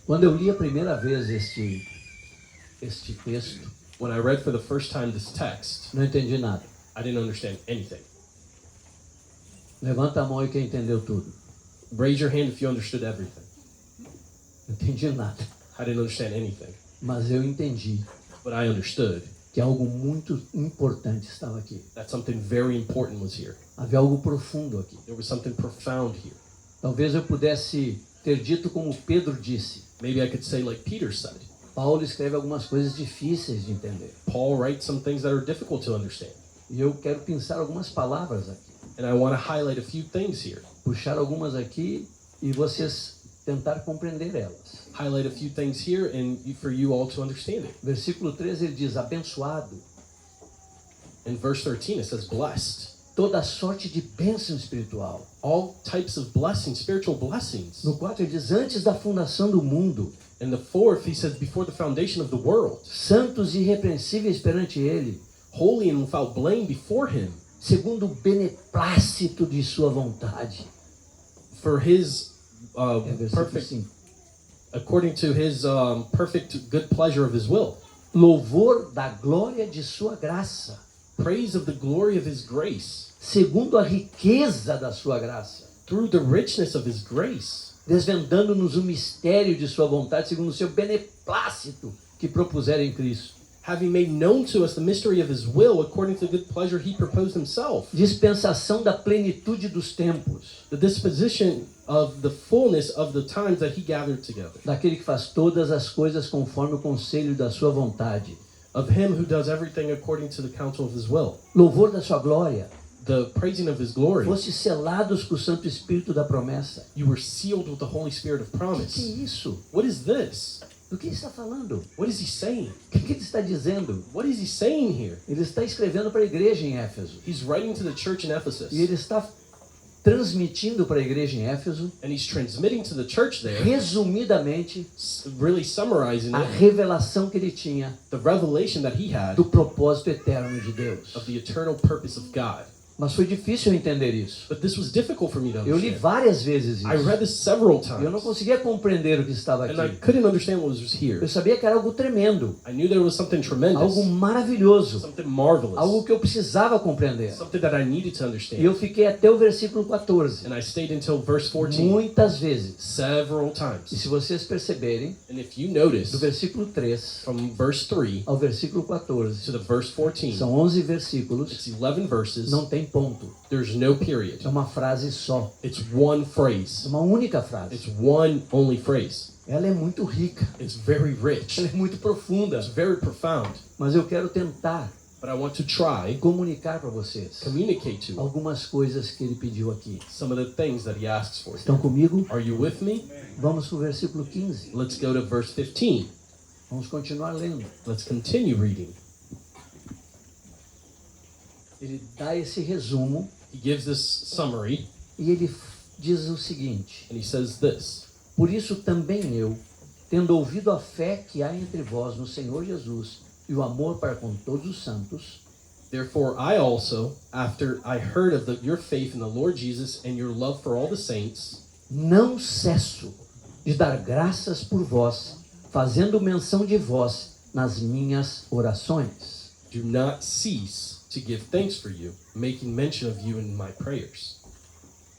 Quando eu li a primeira vez este texto, When I read for the first time this text, não entendi nada. I didn't understand anything. Levanta a mão aí quem entendeu tudo. Raise your hand if you understood everything. Não entendi nada. I didn't understand anything. Mas eu entendi But I understood que algo muito importante estava aqui. that something very important was here. Havia algo profundo aqui. There was something profound here. Talvez eu pudesse ter dito como Pedro disse. Maybe I could say like Peter said. Paulo escreve algumas coisas difíceis de entender. Paul writes some things that are difficult to understand. E eu quero pensar algumas palavras aqui. And I want to highlight a few things here. Puxar algumas aqui e vocês tentar compreender elas. Highlight a few things here and for you all to understand it. Versículo 13 ele diz, abençoado. In verse 13 it says, blessed. Toda sorte de bênção espiritual. All types of blessings, spiritual blessings. No 4 ele diz, antes da fundação do mundo. In the 4th he says, before the foundation of the world. Santos e irrepreensíveis perante ele. Holy and without blame before him. Segundo o beneplácito de sua vontade. For his Perfect. according to his perfect good pleasure of his will. Louvor da glória de sua graça. Praise of the glory of his grace. Segundo a riqueza da sua graça. Through the richness of his grace. Desvendando-nos o mistério de sua vontade, segundo o seu beneplácito que propusera em Cristo. Having made known to us the mystery of his will, according to the good pleasure he proposed himself. Dispensação da plenitude dos tempos. The disposition of the fullness of the times that he gathered together. Daquele que faz todas as coisas conforme o conselho da sua vontade. Of him who does everything according to the counsel of his will. Louvor da sua glória. The praising of his glory. Fosse selados com o Santo Espírito da promessa. You were sealed with the Holy Spirit of Que promise. é isso? What is this? Do que ele está falando? What is he saying? O que ele está dizendo? What is he saying here? Ele está escrevendo para a igreja em Éfeso. He's writing to the church in Ephesus. E ele está transmitindo para a igreja em Éfeso, And he's transmitting to the church there, resumidamente, really summarizing a it, revelação que ele tinha the revelation that he had do propósito eterno de Deus. of the eternal purpose of God. Mas foi difícil eu entender isso. But this was difficult for me to Eu li understand. várias vezes I read isso. this several E eu não times, conseguia compreender o que estava and I aqui. couldn't understand what was here. Eu sabia que era algo tremendo, I knew there was something tremendous, algo maravilhoso, something marvelous, algo que eu precisava compreender. something that I needed to E understand. eu fiquei até o versículo 14, And I stayed until verse 14 muitas vezes. several E times. se vocês perceberem, And if you notice, do versículo 3 from verse 3 ao versículo 14, to the verse 14, são 11 versículos, it's 11 verses. não tem ponto. There's no period. É uma frase só, It's one é phrase. uma única frase. It's one only phrase. Ela é muito rica, It's very rich. ela é muito profunda, It's very profound. mas eu quero tentar But I want to try comunicar para vocês communicate to you algumas coisas que ele pediu aqui. some of the things that he asks for. Estão comigo? Are you with me? Vamos para o versículo 15. Let's go to verse 15. Vamos continuar lendo. Let's continue reading. Ele dá esse resumo He gives this summary e ele diz o seguinte: and he says this. por isso também eu, tendo ouvido a fé que há entre vós no Senhor Jesus e o amor para com todos os santos, Therefore I also, after I heard of your faith in the Lord Jesus and your love for all the saints, não cesso de dar graças por vós, fazendo menção de vós nas minhas orações. do not cease to give thanks for you, making mention of you in my prayers.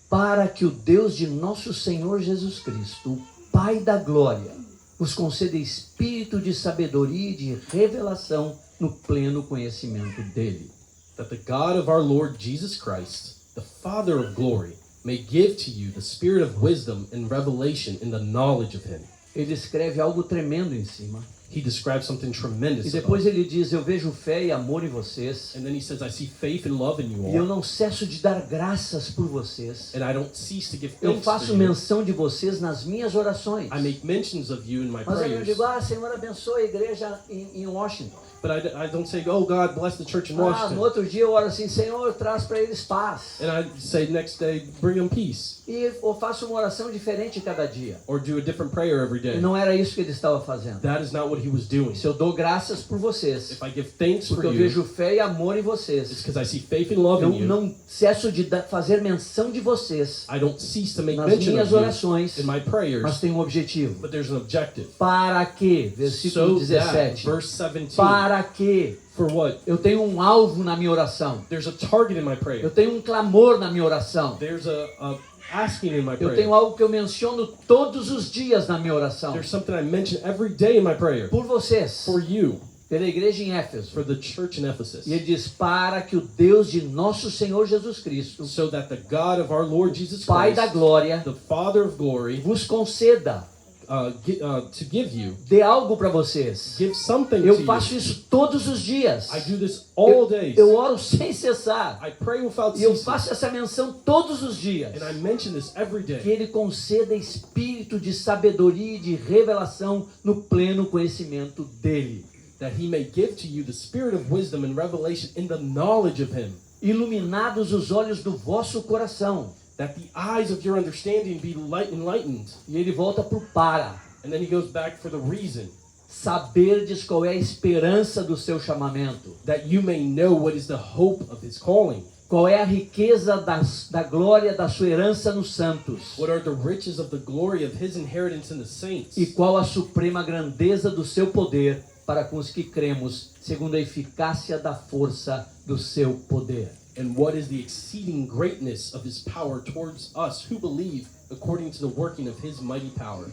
Para que o Deus de nosso Senhor Jesus Cristo, o Pai da glória, vos conceda espírito de sabedoria e de revelação no pleno conhecimento dele. That the God of our Lord Jesus Christ, the Father of glory, may give to you the spirit of wisdom and revelation in the knowledge of him. Ele escreve algo tremendo em cima. He describes something E tremendous depois about it. ele diz, eu vejo fé e amor em vocês, And then he says, I see faith and love in you e eu all, não cesso de dar graças por vocês. and I don't cease to give Eu thanks faço for you. menção de vocês nas minhas orações. I make mentions of you in my Mas aí eu prayers. digo, Senhor, abençoe a igreja em Washington. But I don't say, oh God, bless the church in No Washington. outro dia eu oro assim, Senhor, traz para eles paz. And I say next day, bring them peace. E eu faço uma oração diferente cada dia. Or do a different prayer every E day. não era isso que ele estava fazendo. That is not what what he was doing. Se eu dou graças por vocês, If I give thanks for porque eu you, vejo fé e amor em it's vocês, because I see faith and love eu in you. não cesso de fazer menção de vocês I don't cease to make nas mention minhas of you orações, in my mas prayers, tem um objetivo. but there's an objective. Para que, versículo So that, 17, verse 17, para que for what? eu tenho um alvo na minha oração, There's a target in my eu prayer. tenho um clamor na minha oração, There's a asking in my eu tenho prayer. algo que eu menciono todos os dias na minha oração, There's something I mention every day in my prayer. por vocês, For you, pela igreja em Éfeso. for the church in Ephesus. E ele diz, para que o Deus de nosso Senhor Jesus Cristo, So that the God of our Lord Jesus Pai da Christ, glória, the Father of glory, vos conceda, to give you, dê algo para vocês. give something Eu to faço you. isso todos os dias. I do this all days. Eu oro sem cessar. I pray without E eu ceasing. faço essa menção todos os dias. And I mention this every Que day. ele conceda espírito de sabedoria e de revelação no pleno conhecimento dele. That he may give to you the spirit of wisdom and revelation in the knowledge of him. Iluminados os olhos do vosso coração. That the eyes of your understanding be enlightened. E ele volta pro para. And then he goes back for the reason. Saberdes qual é a esperança do seu chamamento. That you may know what is the hope of his calling. Qual é a riqueza da glória da sua herança nos santos. What are the riches of the glory of his inheritance in the saints? E qual a suprema grandeza do seu poder para com os que cremos, segundo a eficácia da força do seu poder. And what is the exceeding greatness of his power towards us who believe, according to the working of his mighty power.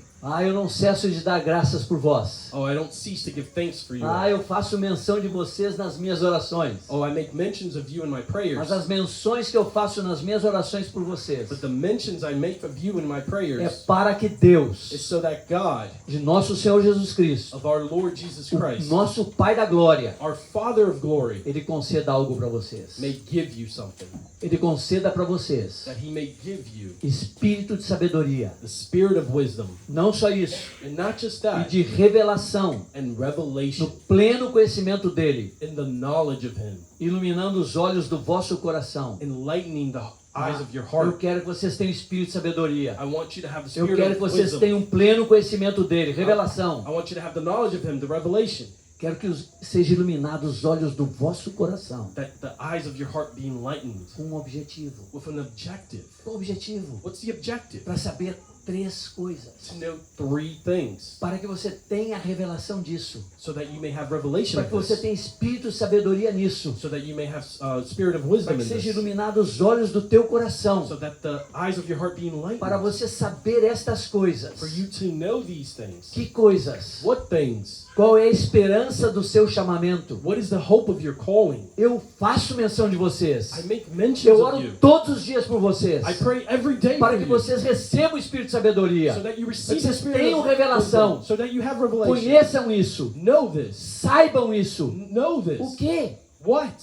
Eu não cesso de dar graças por vós. Oh, I don't cease to give thanks for you. Eu faço menção de vocês nas minhas orações. Oh, I make mentions of you in my prayers. Mas as menções que eu faço nas minhas orações por vocês But the mentions I make of you in my é prayers para que Deus, is so that God, de nosso Senhor Jesus Cristo, of our Lord Jesus o Christ, nosso Pai da glória, our Father of glory, ele conceda algo para vocês. may give you something. Ele conceda para vocês That he may give you espírito de sabedoria. the spirit of wisdom. Não só isso, And not just e that, de revelação and no revelation pleno conhecimento dele, in the knowledge of him, iluminando os olhos do vosso coração. enlightening the eyes of your Eu heart. quero que vocês tenham espírito de sabedoria. I want you to have the Eu spirit quero que of vocês wisdom. tenham pleno conhecimento dele, I revelação. want you to have the knowledge of him, the revelation. Quero que sejam iluminados os olhos do vosso coração That the eyes of your heart be enlightened com um objetivo. with an objective. Qual o objetivo? What's the objective? Para saber três coisas. To know three things, Para que você tenha a revelação disso. so that you may have revelation Para of que você this, tenha espírito de sabedoria nisso. so that you may have spirit of wisdom Para que in sejam this, iluminados os olhos do teu coração. so that the eyes of your heart be Para enlightened, você saber estas coisas. for you to know these things. Que coisas? What things? Qual é a esperança do seu chamamento? What is the hope of your calling? Eu faço menção de vocês. I make mentions Eu of oro you. todos os dias por vocês. I pray every day Para for que you, vocês recebam o espírito de sabedoria. so that you Para receive que the vocês spirit tenham of revelação. wisdom, so that you have revelation. Conheçam isso. Know this. Saibam isso. Know this. O quê? What?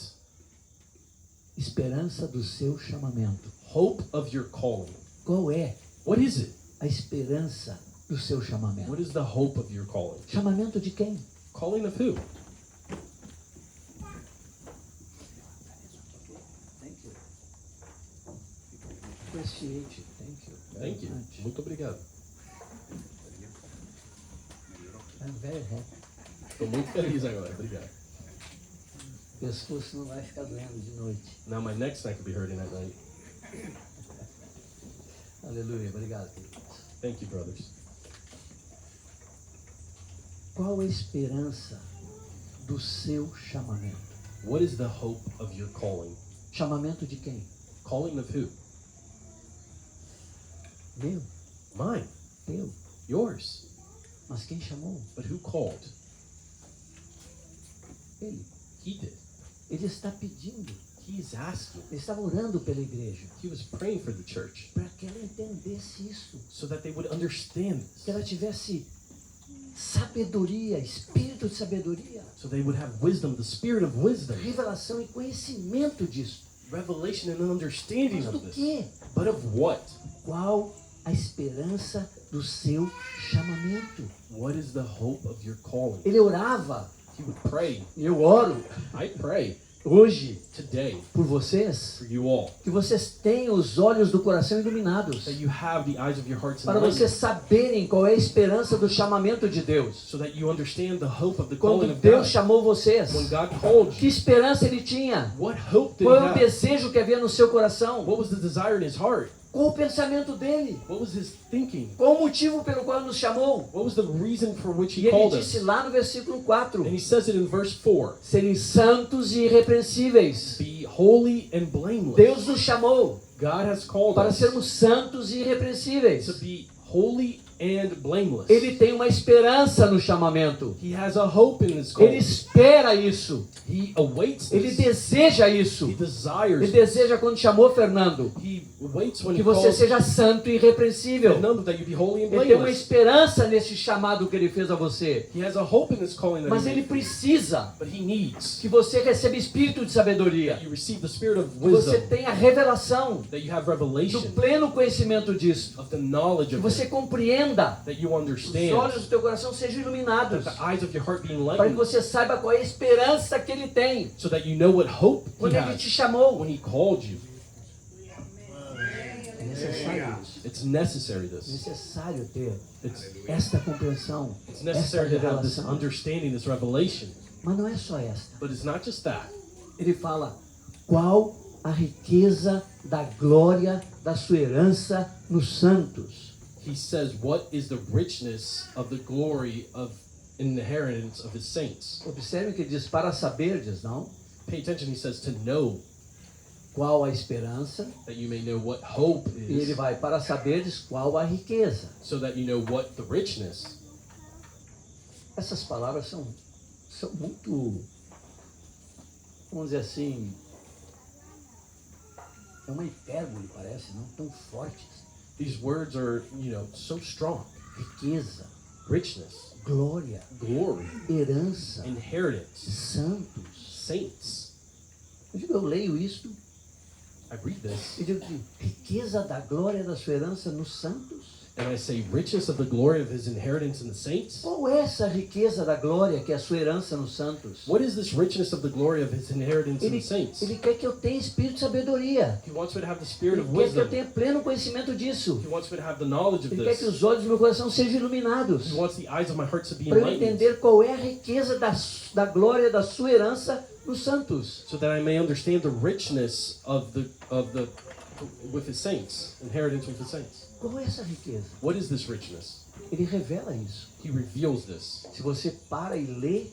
Esperança do seu chamamento. Hope of your calling. Qual é What is it? a esperança do seu chamamento? What is the hope of your calling? Chamamento de quem? Calling of who? Thank you. Appreciate it. Thank you. very Thank you. much. Muito obrigado. I'm very happy. Estou muito feliz agora. Obrigado. O pescoço não vai ficar doendo de noite. Now my neck's not going to be hurting at night. Aleluia. Obrigado, queridos. Thank you, brothers. Qual a esperança do seu chamamento? What is the hope of your calling? Chamamento de quem? Calling of who? Meu, Mine. teu. Yours. Mas quem chamou? But who called? Ele. He did. Ele está pedindo. He is asking. Ele estava orando pela igreja. He was praying for the church Para que ela entendesse isso. so that they would understand Que this. ela tivesse sabedoria, espírito de sabedoria, So they would have wisdom, the spirit of wisdom, revelação e conhecimento disso. revelation and an understanding Mas do of this. quê? But of what? Qual a esperança do seu chamamento? What is the hope of your calling? Ele orava, He would pray. eu oro, I pray hoje, today, por vocês, for you all, que vocês tenham os olhos do coração iluminados, that you have the eyes of your hearts para vocês enlightened, saberem qual é a esperança do chamamento de Deus. so that you understand the hope of the calling Quando of Deus God. chamou vocês, When God called que you, esperança Ele tinha? what hope did Qual he é o have? desejo que havia no seu coração? What was the desire in his heart? Qual o pensamento dele? What was his thinking? Qual o motivo pelo qual nos chamou? What was the reason for which E he ele called disse us? lá no versículo 4, And he says it in verse 4. serem santos e irrepreensíveis. Be holy and blameless. Deus nos chamou God has called para us sermos santos e irrepreensíveis. to be holy and blameless. Ele tem uma esperança no chamamento. He has a hope in his Ele calling. espera isso. He awaits Ele this. deseja isso. He desires Ele it. deseja quando chamou Fernando, He waits when que he você calls seja santo e irrepreensível. Fernando that you be holy and Ele tem uma blameless. esperança nesse chamado que ele fez a você. He has a hope in this calling that Mas he ele made. precisa But he needs que você receba espírito de sabedoria. that you receive the spirit of Que você wisdom, tenha revelação that you have do revelation pleno conhecimento disso. of the knowledge Que of você it, compreenda. that you Os understand, olhos do teu coração sejam iluminados. that the eyes of your heart be Para que enlightened, você saiba qual é a esperança que ele tem. so that you know what hope Quando he ele te has chamou. when he called you. É necessário isso. It's necessary É this. necessário ter It's esta compreensão, It's esta necessary to have this revelação. understanding, this revelation. Mas não é só esta. But it's not just that. Ele fala, qual a riqueza da glória da sua herança nos santos. He says, what is the richness of the glory of inheritance of his saints? Observe que ele diz, para saberdes, não? Pay attention, he says, to know, Qual a esperança? that you may know what hope E ele is, vai, para saberdes qual a riqueza. so that you know what the richness. Essas palavras são muito, vamos dizer assim, é uma hipérbole, parece, não? Tão fortes. These words are, so strong. Riqueza, Richness, glória, glory, herança, inheritance, santos. saints. Eu leio isto I read this, e digo que riqueza da glória da sua herança nos santos. and I say, richness of the glory of his inheritance in the saints? Qual é essa riqueza da glória que é a sua herança nos santos? What is this richness of the glory of his inheritance in Ele, the saints? ele quer que eu tenha espírito de sabedoria. He wants me to have the spirit Ele of quer que eu wisdom. tenha pleno conhecimento disso. He wants me to have the knowledge of Ele quer que this. os olhos do meu coração sejam iluminados. He wants the eyes of my heart to be Para eu enlightened, entender qual é a riqueza da glória da sua herança nos santos. so that I may understand the richness of the with his saints, inheritance with his saints. Qual é essa riqueza? What is this richness? Ele revela isso. He reveals this. Se você para e lê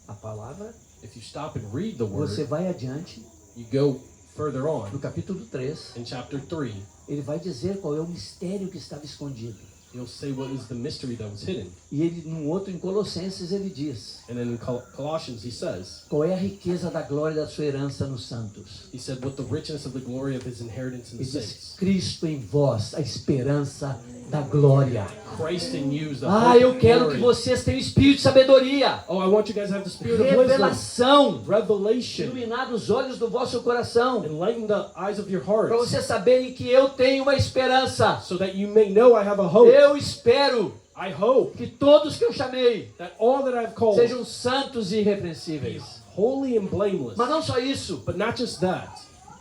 a palavra, If you stop and read the word, você vai adiante, you go further no on capítulo 3, in chapter 3, ele vai dizer qual é o mistério que estava escondido. he'll say what is the mystery that was hidden. E ele, num outro, em Colossenses, ele diz, And then in Colossians he says, qual é a riqueza da glória da sua herança nos santos? he said, what the richness of the glory of his inheritance in the Ele diz, saints. Cristo em vós, a esperança da glória. Christ in you is the Ah, hope eu of quero que glory. vocês tenham espírito de sabedoria, Oh, I want you guys to have the spirit of wisdom, revelação, revelation, iluminar os olhos do vosso coração, enlighten the eyes of your para hearts, vocês saberem que eu tenho uma esperança. so that you may know I have a hope. Eu espero I hope que todos que eu chamei that all that I've called sejam santos e be irrepreensíveis. holy and blameless. Mas não só isso, But not just that.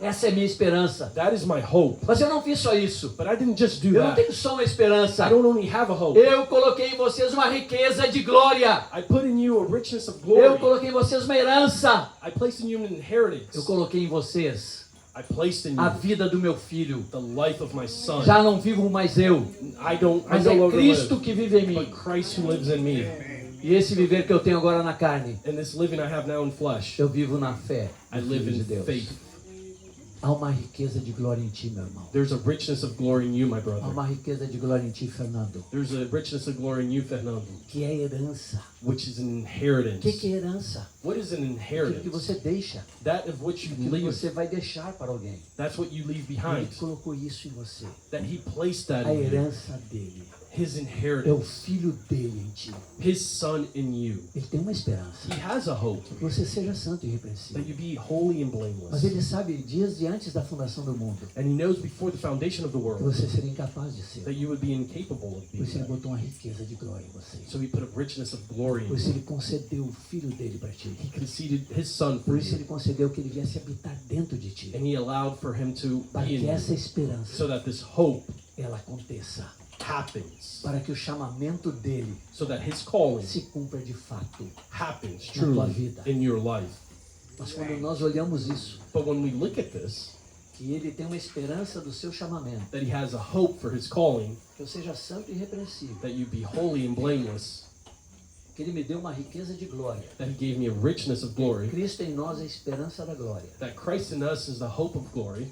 essa é a minha esperança. That is my hope. Mas eu não fiz só isso. But I didn't just do Eu não that. tenho só uma esperança. I don't only have a hope. Eu coloquei em vocês uma riqueza de glória. I put in you a richness of Eu glory. coloquei em vocês uma herança. I placed in you an inheritance. Eu coloquei em vocês I placed in a you vida do meu filho. the life of my son. Já não vivo mais eu, I mas no é longer Cristo live, que vive em but mim. Christ who lives in me. E esse viver que eu tenho agora na carne, And this living I have now in flesh, eu vivo na fé I do live Filho de in Deus. faith. Há uma riqueza de glória em ti, meu irmão. There's a richness of glory in you, my Há brother. uma riqueza de glória em ti, Fernando, There's a richness of glory in you, Fernando, que é herança. which is an O inheritance. que é herança? What is an Aquilo que inheritance? você deixa, That of which you aquilo que leave. você vai deixar para alguém. That's what you leave Ele behind. colocou isso em você. That he placed that A in you. herança dele. His É o inheritance, filho dele em ti. His Son in you. Ele tem uma esperança. He has a hope Que você seja santo e that irrepreensível. you be holy and Mas blameless. ele sabe dias de antes da fundação do mundo And He knows before the foundation of the que world você seria incapaz de ser. that you would be incapable of Por being isso ele that. botou uma riqueza de glória em você. So He put a richness of glory Por in isso you. ele concedeu o filho dele para ti. He conceded His Son for Por isso you. ele concedeu que ele viesse habitar dentro de ti. And He allowed for Him to Para be in que essa you esperança so that this hope ela aconteça. happens. Para que o chamamento dele So that His calling se cumpra de fato. happens Na tua truly vida. in your life. Mas quando nós olhamos isso, But when we look at this, que ele tem uma esperança do seu chamamento, that He has a hope for His calling, que eu seja santo e irrepreensível, that you be holy and blameless, que ele me deu uma riqueza de glória. that He gave me a richness of glory, Cristo em nós é a esperança da glória. that Christ in us is the hope of glory,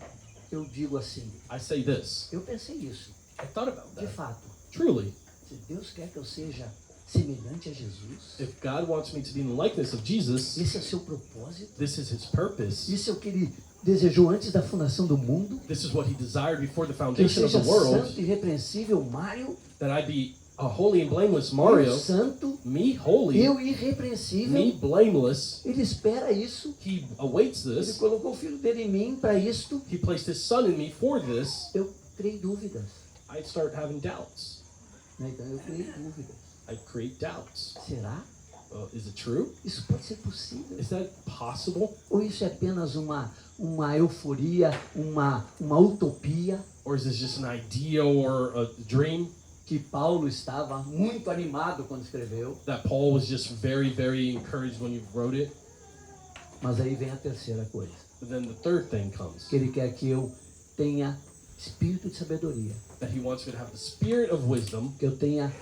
Eu digo assim, I say this. eu pensei isso, I thought about de that. fato. Truly, Se Deus quer que eu seja semelhante a Jesus, if God wants me to be in the likeness of Jesus, esse é o seu propósito, this is His purpose. isso é o que ele desejou antes da fundação do mundo, This is what He desired before the que eu foundation of seja the world, santo e irrepreensível, Mário, that I be a holy and blameless Mario, eu santo, me holy, eu me irrepreensível. blameless. Ele espera isso. He awaits Ele this. colocou o filho dele em mim para isto. He placed His Son in me for this. Eu criei dúvidas. I start having doubts. Né? Então eu criei dúvidas. I create doubts. Será? Is it true? Isso pode ser possível? Is that possible? Ou isso é apenas uma euforia, uma utopia Or is this just an idea or a dream que Paulo estava muito animado quando escreveu? that Paul was just very, very encouraged when he wrote it? Mas aí vem a terceira coisa. But then the third thing comes, Que ele quer que eu tenha espírito de sabedoria, that he wants me to have the spirit of wisdom, que eu tenha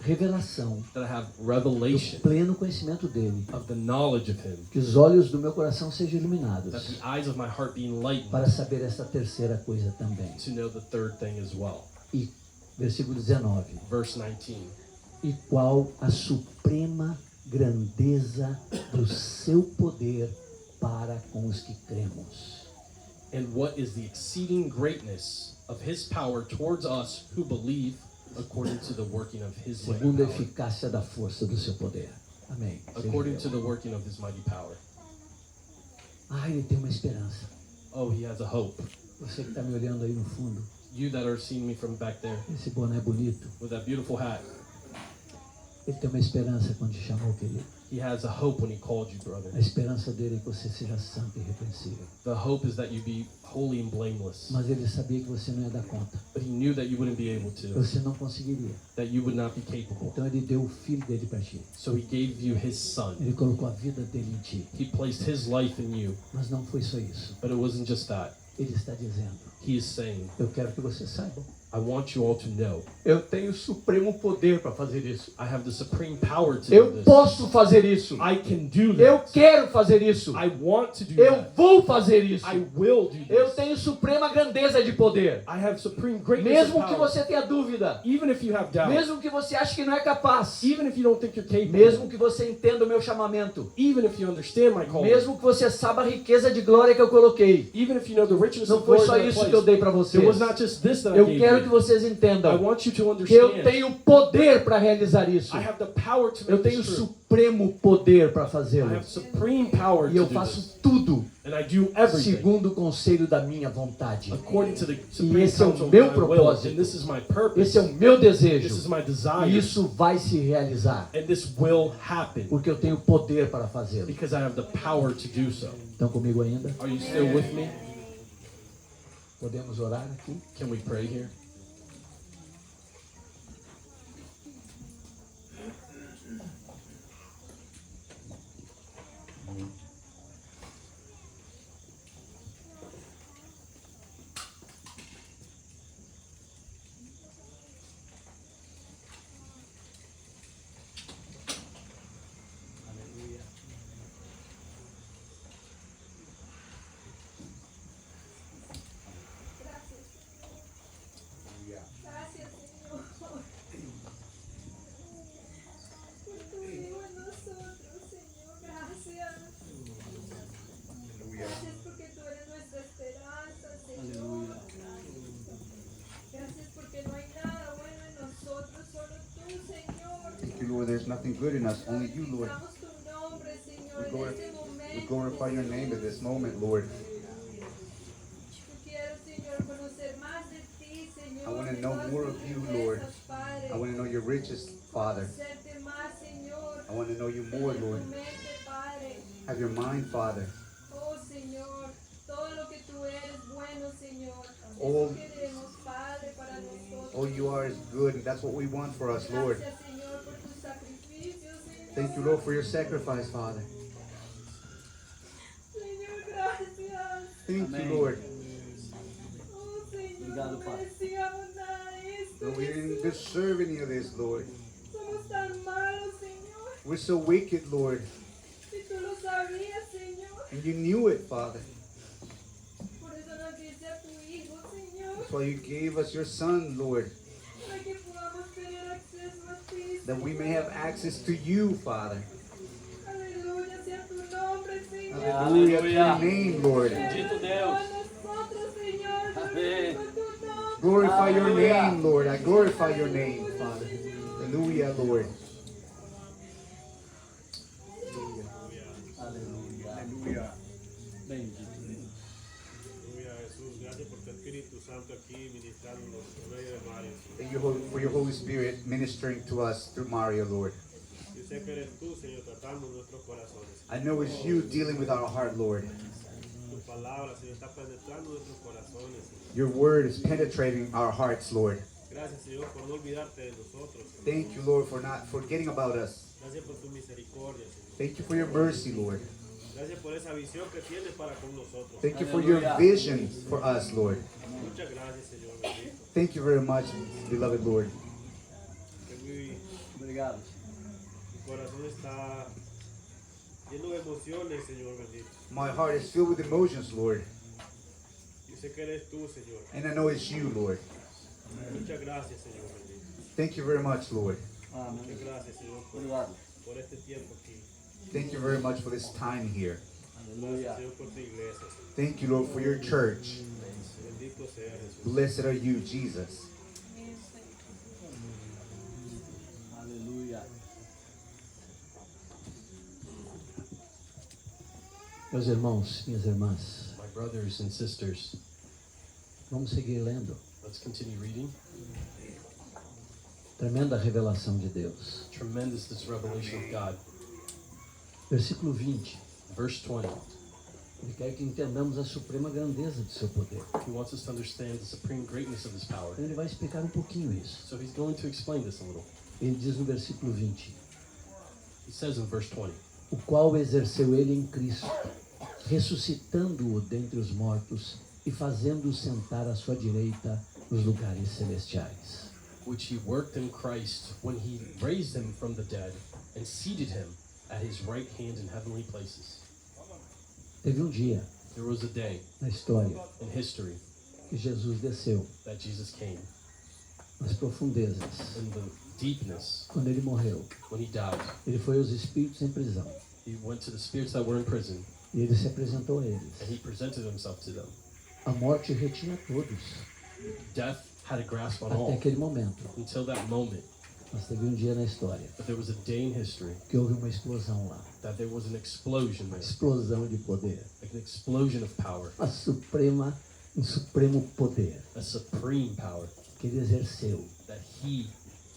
revelação, that I have do revelation pleno conhecimento dele, of the knowledge of Him, que os olhos do meu coração sejam iluminados, that the eyes of my heart be enlightened para saber essa terceira coisa também. to know the third thing as well. E versículo 19. Verse 19. E qual a suprema grandeza do seu poder para com os que cremos. And what is the exceeding greatness of His power towards us who believe, according to the working of His mighty Segundo a power. eficácia da força do seu poder. Amém. According to the working of His mighty power. Ah, ele tem uma esperança. Oh, He has a hope. Você que está me olhando aí no fundo, You that are seeing me from back there esse boné bonito, with that beautiful hat, ele tem uma esperança quando te chamou, querido. He has a hope when He called you, brother. A esperança dele é que você seja santo e irrepreensível. The hope is that you be holy and blameless. Mas ele sabia que você não ia dar conta. But He knew that you wouldn't be able to, Você não conseguiria. that you would not be capable. Então ele deu o filho dele para ti. So He gave you His Son. Ele colocou a vida dele em ti. He placed His life in you. Mas não foi só isso. But it wasn't just that. Ele está dizendo, He is saying, eu quero que você saiba. I want you all to know, Eu tenho supremo poder para fazer isso. I have the supreme power to do Eu this. posso fazer isso. I can do Eu that. quero fazer isso. I want to do Eu that. vou fazer isso. I will do Eu this. tenho suprema grandeza de poder. I have supreme greatness Mesmo of que power. você tenha dúvida, Even if you have doubt, mesmo que você ache que não é capaz, even if you don't think you're capable, mesmo que você entenda o meu chamamento, even if you understand my calling, mesmo que você saiba a riqueza de glória que eu coloquei, even if you know the richness não of foi glory só that I isso que eu placed, dei para vocês. it was not just this that I Eu gave quero que you. vocês I entendam want you to que eu understand tenho poder para realizar isso. I have the power to Eu make tenho this true. supremo poder para I fazê-lo. have supreme power E eu to do faço this. tudo And I do everything segundo o conselho da minha vontade. according to the supreme esse é o counsel of meu my will. propósito. And this is my purpose. Esse é o meu This is desejo. my desire. E isso vai se realizar. And this will happen Porque eu tenho poder para fazê-lo. because I have the power to do so. Estão comigo ainda? Are you still with me? Podemos orar aqui? Can we pray here? you, Lord. There's nothing good in us, only you, Lord. Glorificamos tu nombre, Señor, We en este momento. We glorify your name at this moment, Lord. Yo quiero, Señor, conocer más de ti, Señor. I want to de know todas more tus of you, riquezas, Lord. Padre. I want to know your riches, Father. Conocerte más, Señor. I want to know you more, Tener Lord. tu mente, Padre. Have your mind, Father. Oh, Señor, todo lo que tú eres bueno, Señor. Oh. Eso queremos, Padre, para nosotros. All you are is good, and that's what we want for us, Lord. Gracias, Señor, por tus sacrificios, Señor. Thank you, Lord, for your sacrifice, Father. Señor, gracias. Thank Amén. you, Lord. Oh, Señor, Obrigado, no Pai. merecíamos nada de esto, Lord, we didn't Jesús. deserve any of this, Lord. Somos tan malos, Señor. We're so wicked, Lord, Y tú lo sabías, Señor. and you knew it, Father. Por eso nos diste a tu Hijo, Señor. That's why you gave us your Son, Lord, Para que podamos tener acceso a ti. that we may Señor. have access to you, Father. Aleluya sea tu nombre, Señor. Hallelujah to your name, Lord. Bendito Eres Deus. con nosotros, Señor. Amén. Glorifica tu nombre. Glorify your Hallelujah. name, Lord. I glorify your name, Father. Hallelujah, Lord. Aleluia. Bendito Deus. Aleluya, Jesús, gracias por tu Espíritu Santo aquí ministrándonos por medio de Mario. Thank you for your Holy Spirit ministering to us through Mario, Lord. Yo sé que eres tú, Señor, tratando nuestros corazones. I know it's you dealing with our heart, Lord. Tu palabra, Señor, está penetrando nuestros corazones. Señor. Your word is penetrating our hearts, Lord. Gracias, Señor, por no olvidarte de nosotros. Señor. Thank you, Lord, for not forgetting about us. Gracias por tu misericordia, Señor. Thank you for your mercy, Lord. Gracias por esa visión que tienes para con nosotros. Thank you for your vision for us, Lord. Muchas gracias, Señor bendito. Thank you very much, beloved Lord. Que mi Obrigado. corazón está lleno de emociones, Señor bendito. My heart is filled with emotions, Lord. Yo sé que eres tú, Señor. And I know it's you, Lord. Muchas gracias, Señor bendito. Thank you very much, Lord. Amém. Muchas gracias, Señor, Obrigado. por este tiempo aquí. Thank you very much for this time here. Aleluia. Señor, por tu iglesia, Señor. Thank you, Lord, for your church. Bendito sea Jesús. Blessed are you, Jesus. Aleluia. Meus irmãos, minhas irmãs, My brothers and sisters, vamos seguir lendo. let's continue reading. Tremenda revelação de Deus. Tremendous this revelation of God. Versículo 20. Verse 20. Ele quer que entendamos a suprema grandeza do seu poder. He wants us to understand the supreme greatness of his power. Então ele vai explicar um pouquinho isso. So he's going to explain this a little. Ele diz no versículo 20: He says in verse 20, o qual exerceu ele em Cristo, ressuscitando-o dentre os mortos e fazendo-o sentar à sua direita nos lugares celestiais. which he worked in Christ when he raised him from the dead and seated him at his right hand in heavenly places. Teve um dia There was a day na história in history que Jesus desceu that Jesus came nas profundezas. in the deepness Quando ele morreu, when he died. ele foi aos espíritos em prisão He went to the spirits that were in prison e ele se apresentou a eles. and he presented himself to them. A morte retinha todos Death had a grasp on até all aquele momento. until that moment. Mas teve um dia na história But there was a day in history que houve uma explosão lá. that there was an explosion Uma there, explosão de poder. like an explosion of power, Um supremo poder a supreme power que ele exerceu, that he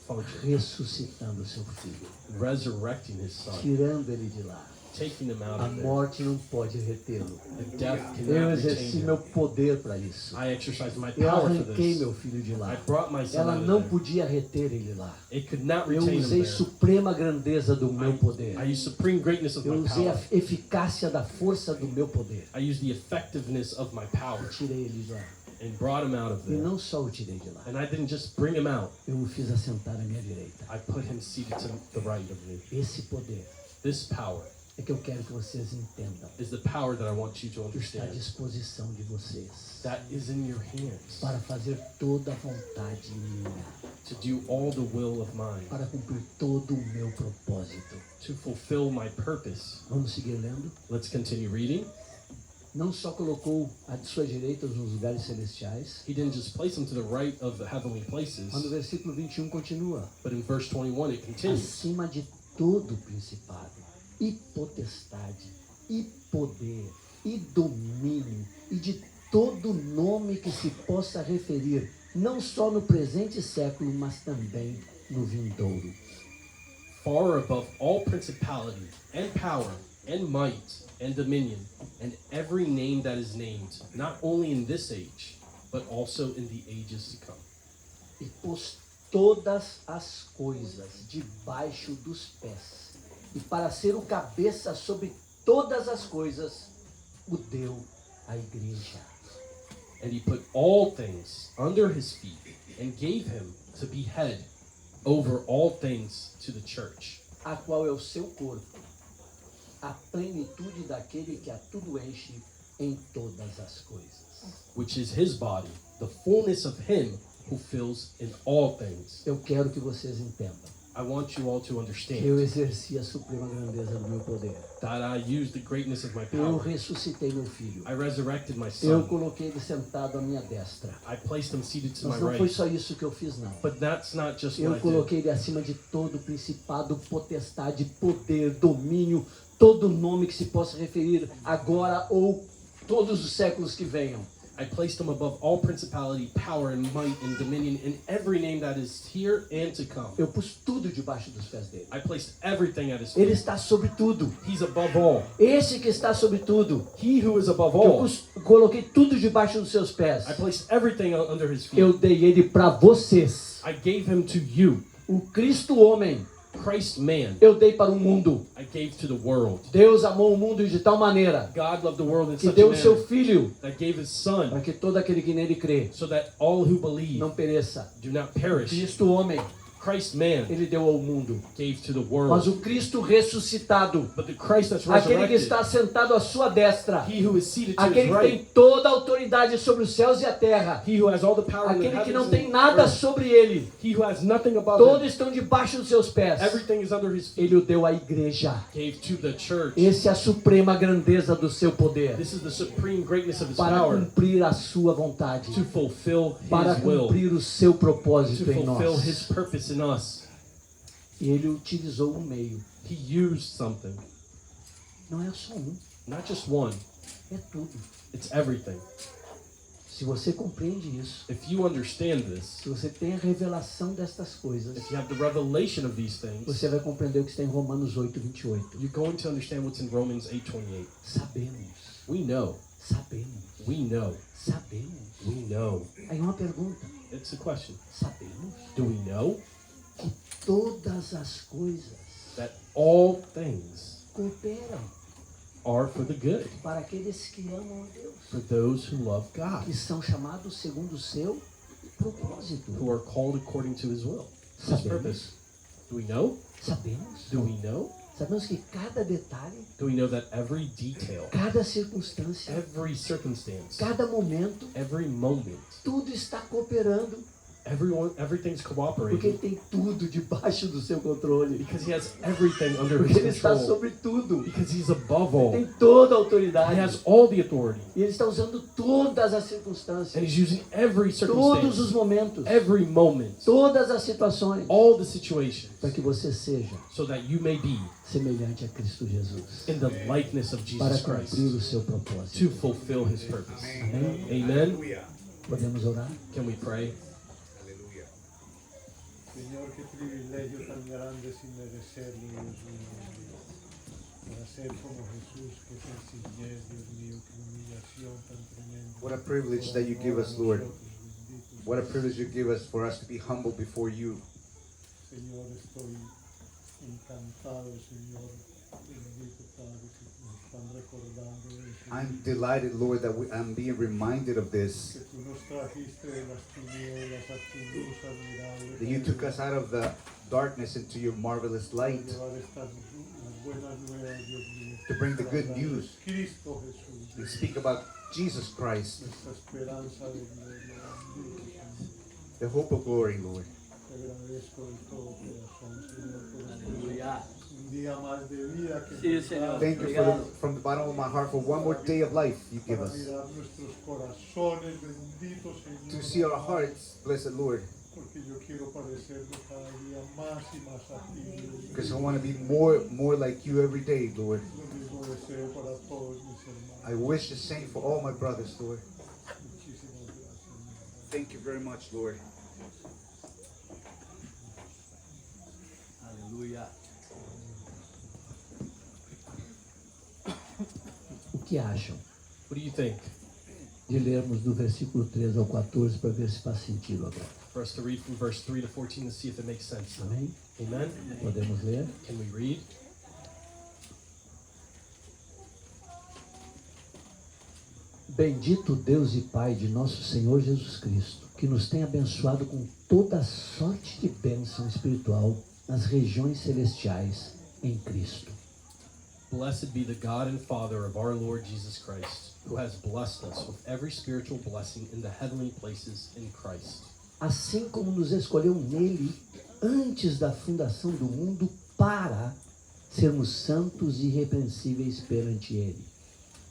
functioned, ressuscitando seu filho, resurrecting his son, tirando ele de lá. taking him out A of there. morte não pode retê-lo. The death Eu cannot exerci retain meu him. poder para isso. I exercised my Eu power for arranquei this. meu filho de lá. I brought my son Ela out of não there. podia reter ele lá. It could not Eu retain him usei there. suprema grandeza do meu I poder. used supreme greatness of Eu my usei a power. eficácia da força do meu poder. I used the effectiveness of my power Tirei ele de lá. and brought him out of E there. não só o tirei de lá. And I didn't just bring him out. Eu o fiz assentar à minha direita. I put him seated to the right of me. Esse poder This power é que eu quero que vocês entendam. is the power that I want you to Que está à understand. disposição de vocês. That is in your hands Para fazer toda a vontade minha. to do all the will of mine, Para cumprir todo o meu propósito. to fulfill my purpose. Vamos seguir lendo? Let's continue reading. não só colocou à sua direita nos lugares celestiais, He didn't just place them to the right of the heavenly places, mas no versículo 21 continua, but in verse 21 it continues. acima de todo principado, e potestade, e poder, e domínio, e de todo nome que se possa referir, não só no presente século, mas também no vindouro. Far above all principality and power and might and dominion and every name that is named, not only in this age, but also in the ages to come. E pôs todas as coisas debaixo dos pés, e para ser o cabeça sobre todas as coisas, o deu à igreja. And he put all things under his feet and gave him to be head over all things to the church, A qual é o seu corpo, a plenitude daquele que a tudo enche em todas as coisas. which is his body, the fullness of him who fills in all things. Eu quero que vocês entendam I want you all to que eu understand exerci a suprema grandeza do meu poder. that I used the greatness of my Eu power. ressuscitei meu filho. I resurrected my Eu son. coloquei ele sentado à minha destra. I placed him seated to my Mas não foi right. só isso que eu fiz, não. But that's not just Eu what I did. coloquei ele acima de todo principado, potestade, poder, domínio, todo nome que se possa referir agora ou todos os séculos que venham. I placed him above all principality, power, and might, and dominion, and every name that is here and to come. Eu pus tudo debaixo dos pés dele. I placed everything at his Ele feet. está sobre tudo. He's above all. Esse que está sobre tudo. He who is above Eu all. coloquei tudo debaixo dos seus pés. I placed everything under his feet. Eu dei ele para vocês. I gave him to you, O Cristo homem, Christ man. eu dei para o mundo. I gave to the world. Deus amou o mundo de tal maneira God loved the world in que such a deu o seu manner filho that gave his son para que todo aquele que nele crê so that all who believe não pereça. do not perish. Cristo homem, Christ man ele deu ao mundo. gave to the Mas world. o Cristo ressuscitado, But the Christ that's aquele que resurrected, está sentado à sua destra, he who is seated to his aquele que right, tem toda a autoridade sobre os céus e a terra, he who has all the power in the aquele que heavens não and tem the nada earth, sobre ele, he who has nothing above todos him, estão debaixo dos seus pés. everything is under his feet, Ele o deu à igreja. gave to the church. Essa é a suprema grandeza do seu poder, This is the supreme greatness of his para power cumprir a sua vontade, to fulfill para his will, cumprir o seu to propósito em fulfill nós. his purpose in us. E ele utilizou um meio. He used something, Não é só um, not just one, é tudo. it's everything. Se você compreende isso, If you understand this, se você tem a revelação destas coisas, if you have the revelation of these things, você vai compreender o que está em Romanos 8:28. you're going to understand what's in Romans 8:28. Sabemos, We know, sabemos, we know, sabemos. we know. Aí uma pergunta: It's a question. sabemos Do we know que todas as coisas that all things cooperam are for the good, para aqueles que amam a Deus, for those who love God, que são chamados segundo o seu propósito? who are called according to his will, his purpose? Do we know? Sabemos? Do we know? Sabemos que cada detalhe, Do we know that every detail, cada circunstância, every circumstance, cada momento, every moment, tudo está cooperando, everything's porque cooperating ele tem tudo debaixo do seu controle, because he has everything under porque ele his está control, sobre tudo, because he's above tem all. toda a He autoridade, has all the authority, e ele está usando todas as and circunstâncias, he's using every todos os circumstance, momentos, every moment, todas as situações, all the situations, para que você seja so that you may be semelhante a Cristo Jesus, in the likeness of para Jesus Christ, cumprir o seu propósito. to fulfill his purpose. Amém? Amen. Hallelujah. Podemos orar? Can we pray? Hallelujah. Señor, qué privilegio tan grande sin merecerlo, Dios mío. Para ser como Jesús, qué sencillez, Dios mío, qué humillación tan tremenda. What a privilege that you give us, Lord. What a privilege you give us for us to be humble before you. Señor, estoy encantado, Señor, bendito Padre, que nos están recordando de eso. I'm delighted, Lord, that I'm being reminded of this. Que tú nos trajiste de las tinieblas a tu luz admirable. That you took us out of the darkness into your marvelous light. Llevar estas buenas nuevas, Dios mío. To bring the good news. Cristo Jesús. We speak about Jesus Christ, Nuestra esperanza de gloria. Bendito Señor. the hope of glory, Lord. Te agradezco de todo corazón, Señor, por este Aleluya. un día día más de vida que Sí, nos Señor. das Thank you Obrigado. from the bottom of my heart for one more day of life you give para us. mirar nuestros corazones, bendito To Señor. see our hearts, blessed Lord, Porque yo quiero parecerme cada día más y más a ti, Dios. because I want to be more like you every day, Lord. Lo mismo deseo para todos mis hermanos. I wish the same for all my brothers, Lord. Muchísimas gracias. Thank you very much, Lord. Aleluia. O que acham What do you think? de lermos do versículo 13 ao 14 para ver se faz sentido agora? For us to read from verse 3 to 14 to see if it makes sense. Amém? Amen? Podemos ler? Can we read? Bendito Deus e Pai de nosso Senhor Jesus Cristo, que nos tem abençoado com toda sorte de bênção espiritual nas regiões celestiais em Cristo. Blessed be the God and Father of our Lord Jesus Christ, who has blessed us with every spiritual blessing in the heavenly places in Christ. Assim como nos escolheu nele antes da fundação do mundo para sermos santos e irrepreensíveis perante ele.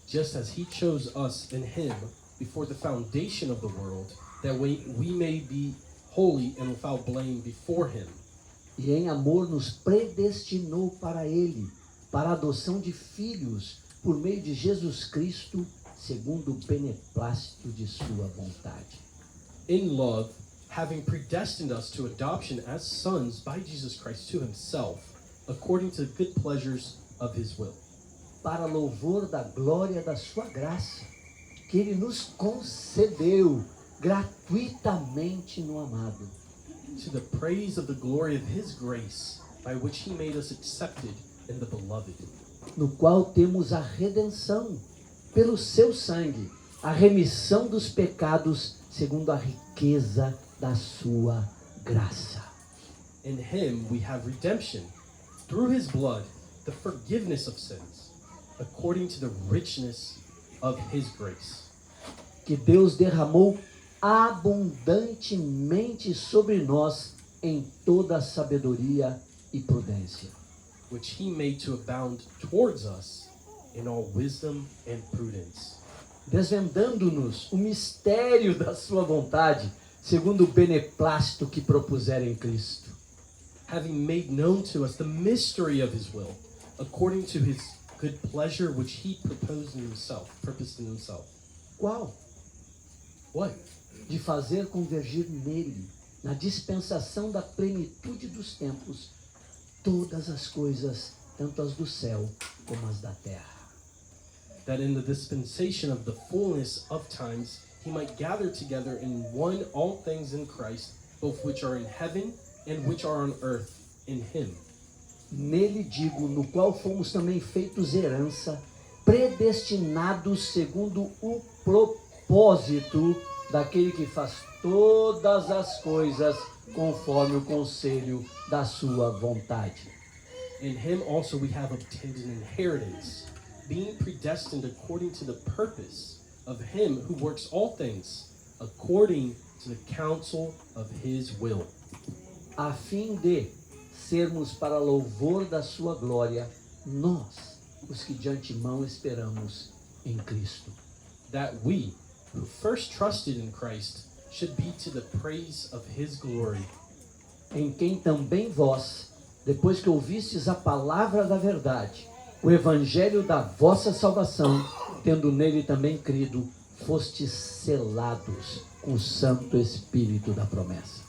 Just as he chose us in him before the foundation of the world, that we may be holy and without blame before him. E em amor nos predestinou para ele, para a adoção de filhos, por meio de Jesus Cristo, segundo o beneplácito de sua vontade. In love, having predestined us to adoption as sons by Jesus Christ to himself, according to the good pleasures of his will. Para louvor da glória da sua graça, que ele nos concedeu gratuitamente no amado. To the praise of the glory of his grace, by which he made us accepted in the beloved, No qual temos a redenção, pelo seu sangue, a remissão dos pecados, segundo a riqueza da sua graça. in him we have redemption, through his blood, the forgiveness of sins, according to the richness of his grace, Que Deus derramou abundantemente sobre nós em toda sabedoria e prudência, which he made to abound towards us in all wisdom and prudence, desvendando-nos o mistério da sua vontade, segundo o beneplácito que propusera em Cristo, having made known to us the mystery of his will, according to his good pleasure which he purposed in himself. qual? What? De fazer convergir nele, na dispensação da plenitude dos tempos, todas as coisas, tanto as do céu como as da terra. That in the dispensation of the fullness of times he might gather together in one all things in Christ, both which are in heaven and which are on earth in him. Nele digo, no qual fomos também feitos herança, predestinados segundo o propósito daquele que faz todas as coisas conforme o conselho da sua vontade. In him also we have obtained an inheritance, being predestined according to the purpose of him who works all things according to the counsel of his will, A fim de sermos para louvor da sua glória, nós, os que de antemão esperamos em Cristo. that we, who first trusted in Christ, should be to the praise of his glory, Em quem também vós, depois que ouvistes a palavra da verdade, o evangelho da vossa salvação, tendo nele também crido, fostes selados com o Santo Espírito da promessa.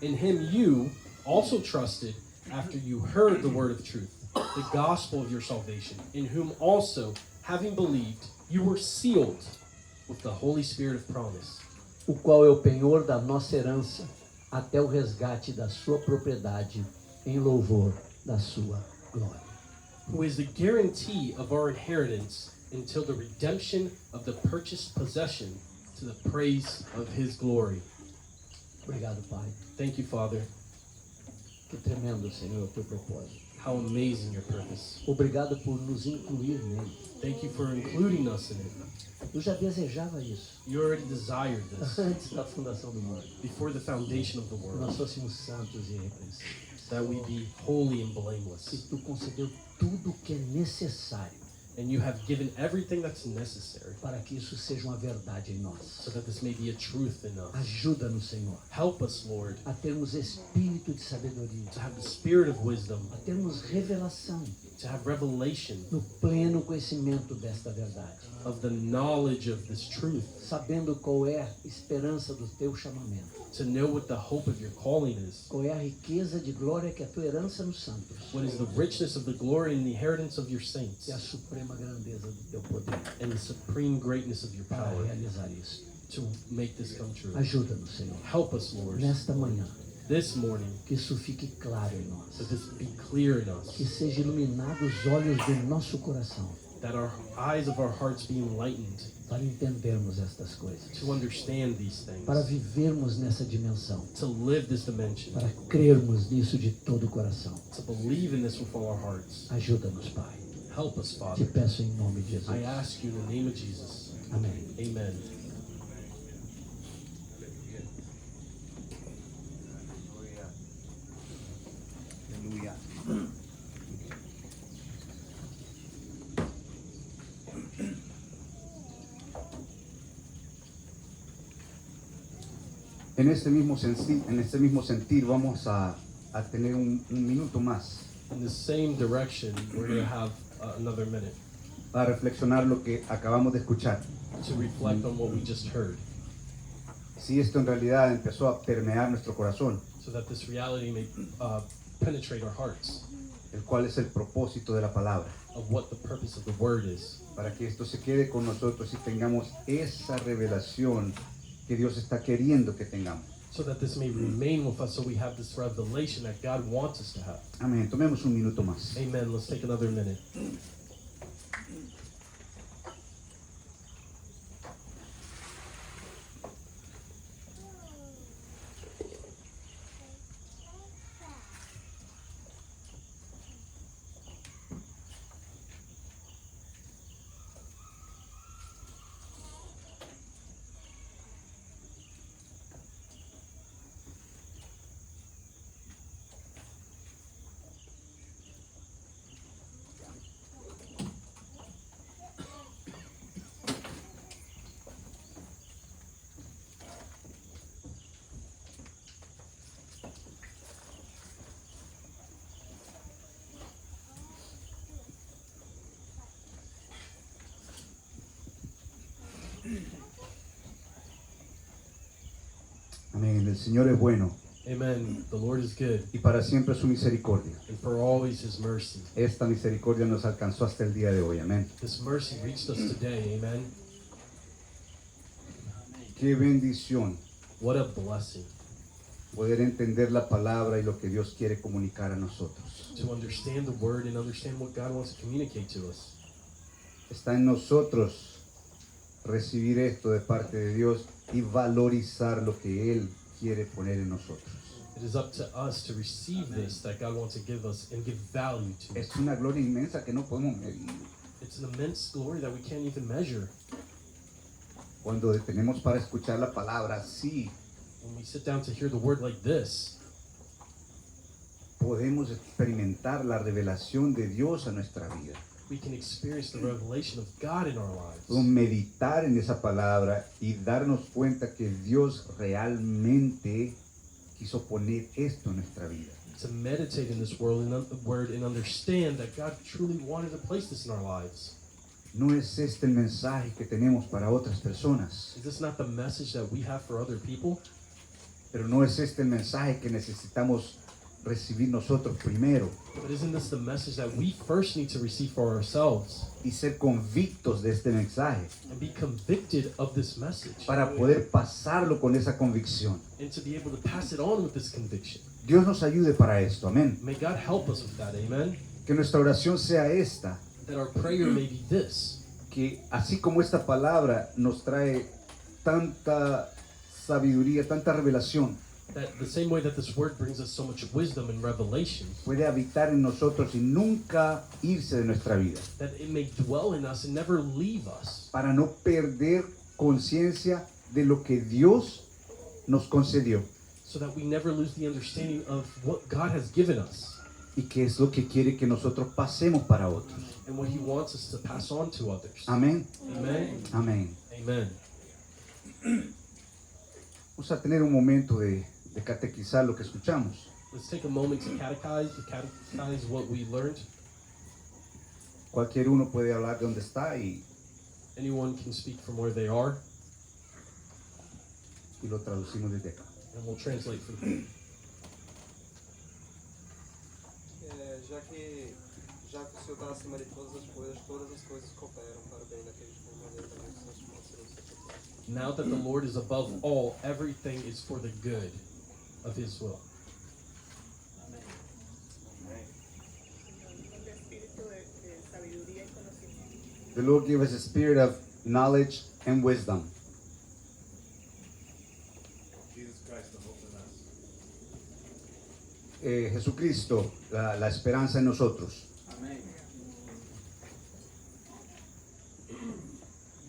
In him you also trusted after you heard the word of truth, the gospel of your salvation, in whom also, having believed, you were sealed with the Holy Spirit of promise, O qual é o penhor da nossa herança, até o resgate da sua propriedade, em louvor da sua glória. who is the guarantee of our inheritance until the redemption of the purchased possession, to the praise of his glory. Obrigado, Pai. Thank you, Father. Que tremendo, Senhor, o teu propósito. How amazing your purpose. Obrigado por nos incluir nele. Thank you for including us in it. Eu já desejava isso You already desired this antes da fundação do mundo. before the foundation of the Que world, nós fôssemos santos e irrepreensíveis. that we be holy and Que blameless. tu concedeu tudo o que é necessário And you have given everything that's necessary para que isso seja uma verdade em nós. so that this may be a truth in us. Ajuda-nos, Senhor, Help us, Lord, a termos espírito de sabedoria, to have the spirit of wisdom, a termos revelação to have revelation no pleno conhecimento desta verdade, of the knowledge of this truth, sabendo qual é a esperança do teu chamamento, to know what the hope of your calling is, qual é a riqueza de glória que é a tua herança nos santos what is the richness of the glory and the inheritance of your e saints, a suprema grandeza do teu poder and the supreme greatness of your para power realizar isso. to make this come true. Ajuda-nos, Senhor, Help us, Lord, nesta manhã, this morning, que isso fique claro em nós, that this be clear in que us, seja iluminado os olhos do nosso coração that our eyes of our hearts be enlightened para entendermos estas coisas, to understand these things, para vivermos nessa dimensão, to live this dimension, para crermos nisso de todo o coração. to believe in this with all our hearts. Ajuda-nos, Pai. Help us, Te Father. peço em nome de Jesus. I ask you in the name of Jesus. Amém. Amen. Aleluya. En este mismo sentir vamos a tener un minuto más In the same direction, we're going to have another minute para reflexionar lo que acabamos de escuchar. to reflect on what we just heard, Si esto en realidad empezó a permear nuestro corazón, so that this reality may penetrate our hearts el cual es el propósito de la palabra, of what the purpose of the word is, para que esto se quede con nosotros y tengamos esa revelación que Dios está queriendo que tengamos. so that this may remain with us, so we have this revelation that God wants us to have. Amén. Tomemos un minuto más. Amen. Let's take another minute. Amén. El Señor es bueno Amen. The Lord is good, y para siempre su misericordia. and for always His mercy. Esta misericordia nos alcanzó hasta el día de hoy. Amén. This mercy reached us today. Amen. Qué bendición What a blessing poder entender la palabra y lo que Dios quiere comunicar a nosotros. to understand the word and understand what God wants to communicate to us. Está en nosotros recibir esto de parte de Dios y valorizar lo que Él quiere poner en nosotros. It is up to us to receive this that God wants to give us and give value to. Es una gloria inmensa que no podemos medir. It's an immense glory that we can't even measure. Cuando detenemos para escuchar la palabra, sí, When we sit down to hear the word like this, podemos experimentar la revelación de Dios a nuestra vida. we can experience the revelation of God in our lives. Podemos meditar en esa palabra y darnos cuenta que Dios realmente quiso poner esto en nuestra vida. To meditate in this word and understand that God truly wanted to place this in our lives. No es este el mensaje que tenemos para otras personas, Is this not the message that we have for other people? pero no es este el mensaje que necesitamos recibir nosotros primero But isn't this the message that we first need to receive for ourselves y ser convictos de este mensaje and be convicted of this message para poder pasarlo con esa convicción. and to be able to pass it on with this conviction? Dios nos ayude para esto, amén. May God help us with that, amen? Que nuestra oración sea esta, That our prayer may be this, que así como esta palabra nos trae tanta sabiduría, tanta revelación, that the same way that this word brings us so much wisdom and revelation, puede habitar en nosotros y nunca irse de nuestra vida, that it may dwell in us and never leave us, para no perder conciencia de lo que Dios nos concedió. so that we never lose the understanding of what God has given us y qué es lo que quiere que nosotros pasemos para otros. and what He wants us to pass on to others. Amén. Amen. Amén. Amen. Vamos a tener un momento de catequizar lo que escuchamos. Let's take a moment to catechize what we learned. Cualquier uno puede hablar de dónde está y Anyone can speak from where they are, lo traducimos desde acá. and we'll translate for you. Já que o Senhor está acima de todas as coisas cooperam para o bem daqueles que amam a Deus, também que são chamados segundo o seu propósito. Now that the Lord is above all, everything is for the good of His will. The Lord gave us a spirit of knowledge and wisdom. Jesus Christ, the hope in us. Jesucristo, la esperanza en nosotros.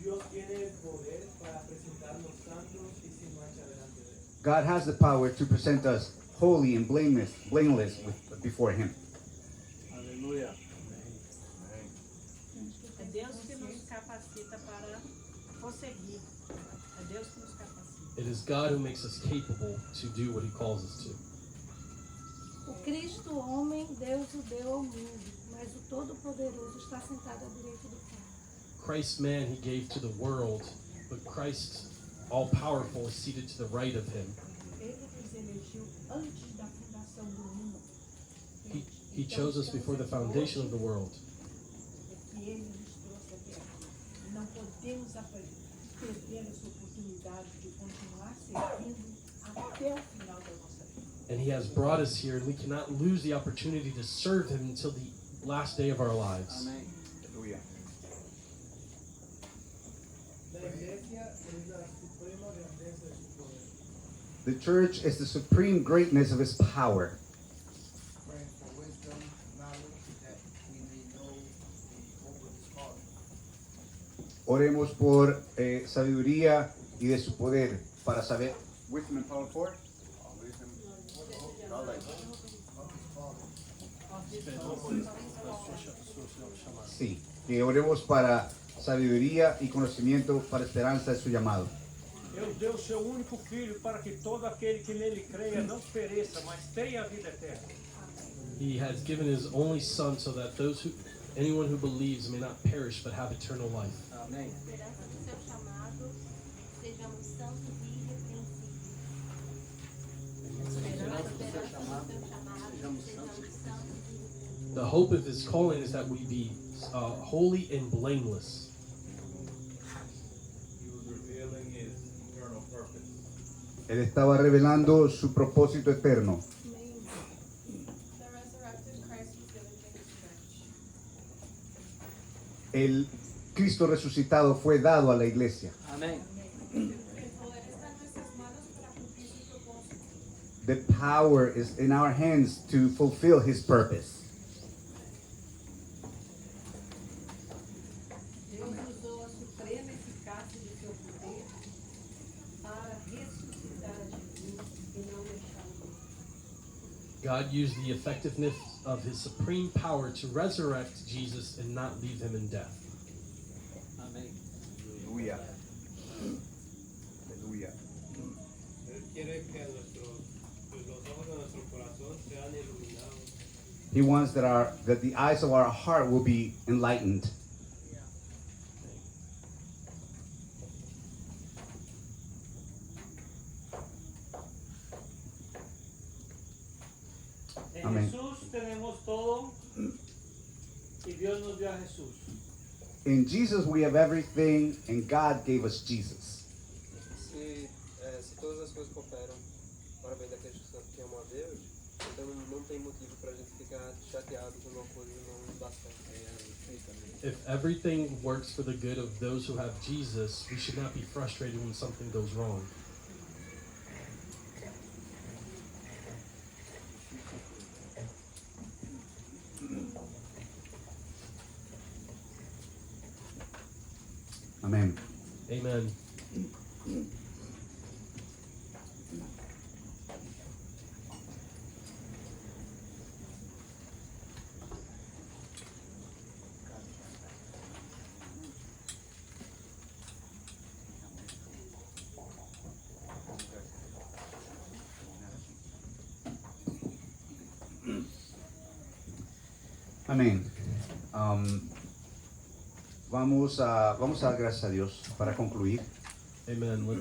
Dios tiene el poder para presentarnos santos y sin mancha delante de Él. God has the power to present us holy and blameless before Him. Aleluya. É Deus que nos capacita para prosseguir. É Deus que nos capacita. It is God who makes us capable to do what He calls us to. O Cristo, homem, Deus o deu ao mundo, mas o Todo-Poderoso está sentado à direita do Pai. Christ, man, He gave to the world, but Christ, all-powerful, is seated to the right of Him. Ele nos elegeu antes da fundação do mundo. He chose us before the foundation of the world. É que Ele nos trouxe até aqui. Não podemos perder essa oportunidade de continuar servindo até o final da nossa vida. And He has brought us here, and we cannot lose the opportunity to serve Him until the last day of our lives. Aleluya. La iglesia es la suprema grandeza de su poder. The church is the supreme greatness of His power. Praying for wisdom, knowledge, that we may know the hope of His calling. Oremos por sabiduría y de su poder para saber. Wisdom and power for? Sí, que oremos para sabiduría y conocimiento para esperanza de su llamado. Deus deu seu único filho para que todo aquele que nele creia não pereça, mas tenha a vida eterna. He has given His only Son so that anyone who believes may not perish but have eternal life. Esperança do seu chamado, sejamos santos e irrepreensíveis. Esperança do seu chamado, sejamos santos e irrepreensíveis. The hope of His calling is that we be holy and blameless. He was revealing his eternal purpose. Él estaba revelando su propósito eterno. The resurrected Christ was given to His church. El Cristo resucitado fue dado a la iglesia. El poder está en nuestras manos para cumplir su propósito. The power is in our hands to fulfill His purpose. Deus usou a suprema eficácia de seu poder para ressuscitar Jesus e não deixá-lo morrer. God used the effectiveness of His supreme power to resurrect Jesus and not leave Him in death. Aleluya. Aleluya. Él quiere que los ojos de nuestro corazón sean iluminados. He wants that the eyes of our heart will be enlightened. En Amén. Jesús tenemos todo y Dios nos dio a Jesús. In Jesus we have everything, and God gave us Jesus. Se todas as coisas cooperam para o bem daqueles que amam a Deus, então não tem motivo para a gente ficar chateado quando uma coisa não dá certo. If everything works for the good of those who have Jesus, we should not be frustrated when something goes wrong. Amén. Amen. Amén. Vamos a dar gracias a Dios para concluir. Amen. Let's